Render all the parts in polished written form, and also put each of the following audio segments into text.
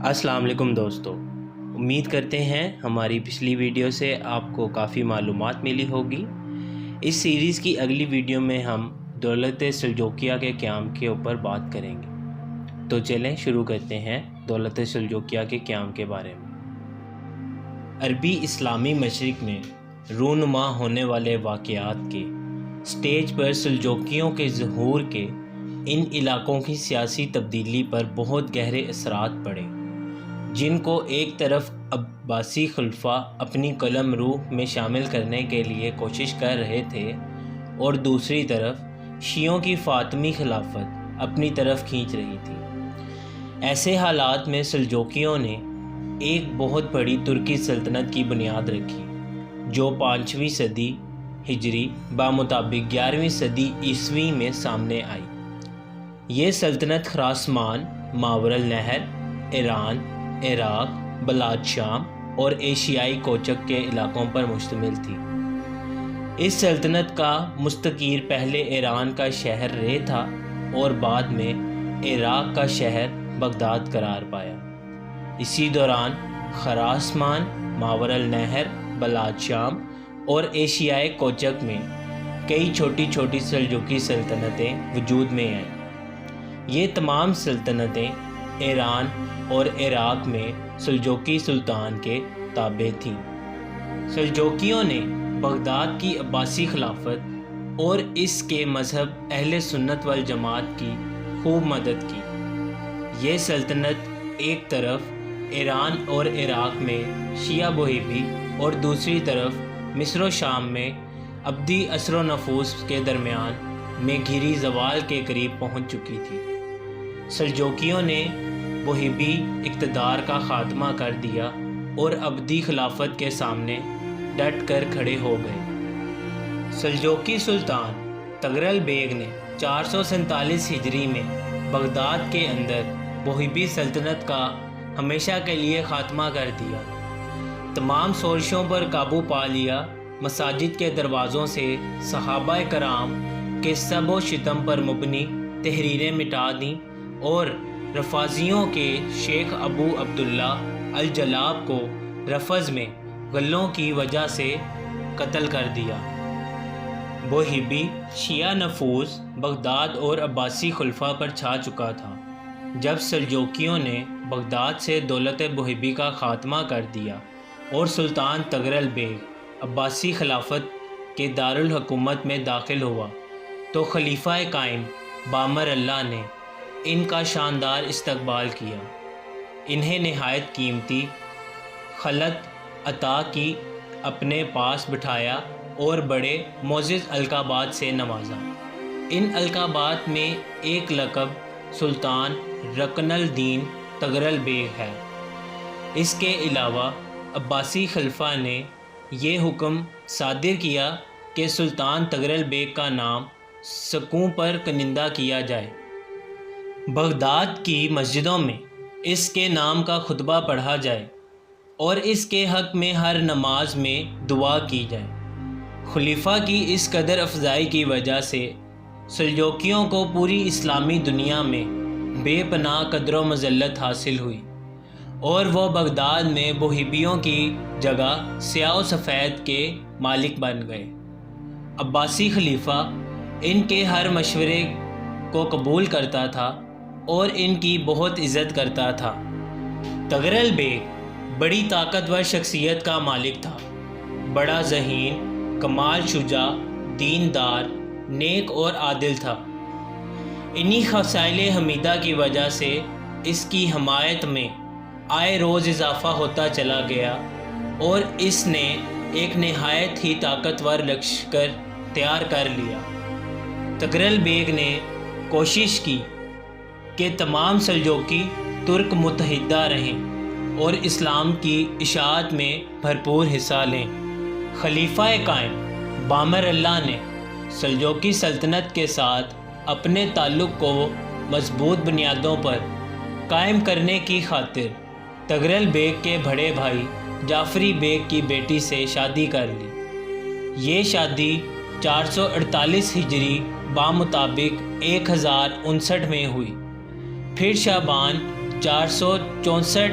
السلام علیکم دوستو، امید کرتے ہیں ہماری پچھلی ویڈیو سے آپ کو کافی معلومات ملی ہوگی۔ اس سیریز کی اگلی ویڈیو میں ہم دولت سلجوقیہ کے قیام کے اوپر بات کریں گے۔ تو چلیں شروع کرتے ہیں دولت سلجوقیہ کے قیام کے بارے میں۔ عربی اسلامی مشرق میں رونما ہونے والے واقعات کے سٹیج پر سلجوقیوں کے ظہور کے ان علاقوں کی سیاسی تبدیلی پر بہت گہرے اثرات پڑے، جن کو ایک طرف عباسی خلفاء اپنی قلم روح میں شامل کرنے کے لیے کوشش کر رہے تھے اور دوسری طرف شیعوں کی فاطمی خلافت اپنی طرف کھینچ رہی تھی۔ ایسے حالات میں سلجوقیوں نے ایک بہت بڑی ترکی سلطنت کی بنیاد رکھی، جو 5ویں صدی ہجری بمطابق 11ویں صدی عیسوی میں سامنے آئی۔ یہ سلطنت خراسان، ماوراءالنہر، ایران، عراق، بلاد شام اور ایشیائی کوچک کے علاقوں پر مشتمل تھی۔ اس سلطنت کا مستقر پہلے ایران کا شہر رے تھا اور بعد میں عراق کا شہر بغداد قرار پایا۔ اسی دوران خراسان، ماوراءالنہر، بلاد شام اور ایشیائی کوچک میں کئی چھوٹی چھوٹی سلجوقی سلطنتیں وجود میں آئیں۔ یہ تمام سلطنتیں ایران اور عراق میں سلجوقی سلطان کے تابع تھیں۔ سلجوقیوں نے بغداد کی عباسی خلافت اور اس کے مذہب اہل سنت والجماعت کی خوب مدد کی۔ یہ سلطنت ایک طرف ایران اور عراق میں شیعہ وہابی اور دوسری طرف مصر و شام میں عبدی اثر و نفوذ کے درمیان میں گھری زوال کے قریب پہنچ چکی تھی۔ سلجوقیوں نے وہابی اقتدار کا خاتمہ کر دیا اور عبدی خلافت کے سامنے ڈٹ کر کھڑے ہو گئے۔ سلجوقی سلطان تغرل بیگ نے 447 ہجری میں بغداد کے اندر وہابی سلطنت کا ہمیشہ کے لیے خاتمہ کر دیا، تمام سازشوں پر قابو پا لیا، مساجد کے دروازوں سے صحابہ کرام کے سب و شتم پر مبنی تحریریں مٹا دیں اور رفاضیوں کے شیخ ابو عبداللہ الجلاب کو رفض میں غلوں کی وجہ سے قتل کر دیا۔ وہابی شیعہ نفوذ بغداد اور عباسی خلفاء پر چھا چکا تھا۔ جب سلجوقیوں نے بغداد سے دولت وہابی کا خاتمہ کر دیا اور سلطان تغرل بیگ عباسی خلافت کے دارالحکومت میں داخل ہوا تو خلیفہ قائم بامر اللہ نے ان کا شاندار استقبال کیا، انہیں نہایت قیمتی خلعت عطا کی، اپنے پاس بٹھایا اور بڑے معزز القابات سے نوازا۔ ان القابات میں ایک لقب سلطان رکن الدین تغرل بیگ ہے۔ اس کے علاوہ عباسی خلفاء نے یہ حکم صادر کیا کہ سلطان تغرل بیگ کا نام سکوں پر کنندہ کیا جائے۔ بغداد کی مسجدوں میں اس کے نام کا خطبہ پڑھا جائے اور اس کے حق میں ہر نماز میں دعا کی جائے۔ خلیفہ کی اس قدر افزائی کی وجہ سے سلجوقیوں کو پوری اسلامی دنیا میں بے پناہ قدر و مذلت حاصل ہوئی اور وہ بغداد میں وہابیوں کی جگہ سیاہ و سفید کے مالک بن گئے۔ عباسی خلیفہ ان کے ہر مشورے کو قبول کرتا تھا اور ان کی بہت عزت کرتا تھا۔ تغرل بیگ بڑی طاقتور شخصیت کا مالک تھا، بڑا ذہین، کمال شجاع، دیندار، نیک اور عادل تھا۔ انہی خصائل حمیدہ کی وجہ سے اس کی حمایت میں آئے روز اضافہ ہوتا چلا گیا اور اس نے ایک نہایت ہی طاقتور لشکر تیار کر لیا۔ تغرل بیگ نے کوشش کی کہ تمام سلجوقی ترک متحدہ رہیں اور اسلام کی اشاعت میں بھرپور حصہ لیں۔ خلیفہ قائم بامر اللہ نے سلجوقی سلطنت کے ساتھ اپنے تعلق کو مضبوط بنیادوں پر قائم کرنے کی خاطر تغرل بیگ کے بڑے بھائی جعفری بیگ کی بیٹی سے شادی کر لی۔ یہ شادی 448 ہجری بمطابق 1059 میں ہوئی۔ پھر شعبان 464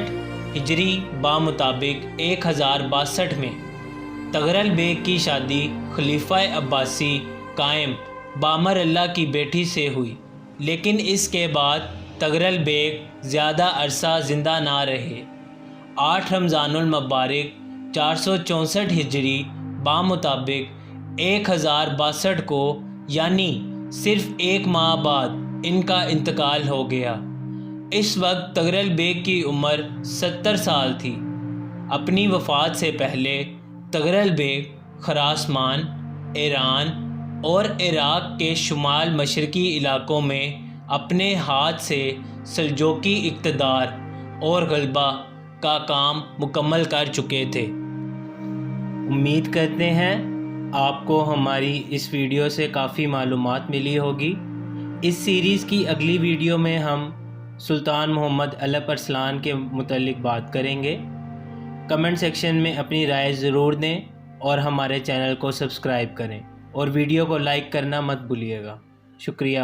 ہجری بامطابق 1062 میں تغرل بیگ کی شادی خلیفہ عباسی قائم بامر اللہ کی بیٹی سے ہوئی، لیکن اس کے بعد تغرل بیگ زیادہ عرصہ زندہ نہ رہے۔ 8 رمضان المبارک 464 ہجری بامطابق 1062 کو، یعنی صرف 1 ماہ بعد ان کا انتقال ہو گیا۔ اس وقت تغرل بیگ کی عمر 70 سال تھی۔ اپنی وفات سے پہلے تغرل بیگ خراسان، ایران اور عراق کے شمال مشرقی علاقوں میں اپنے ہاتھ سے سلجوقی اقتدار اور غلبہ کا کام مکمل کر چکے تھے۔ امید کرتے ہیں آپ کو ہماری اس ویڈیو سے کافی معلومات ملی ہوگی۔ اس سیریز کی اگلی ویڈیو میں ہم سلطان محمد علپ ارسلان کے متعلق بات کریں گے۔ کمنٹ سیکشن میں اپنی رائے ضرور دیں اور ہمارے چینل کو سبسکرائب کریں اور ویڈیو کو لائک کرنا مت بھولیے گا۔ شکریہ۔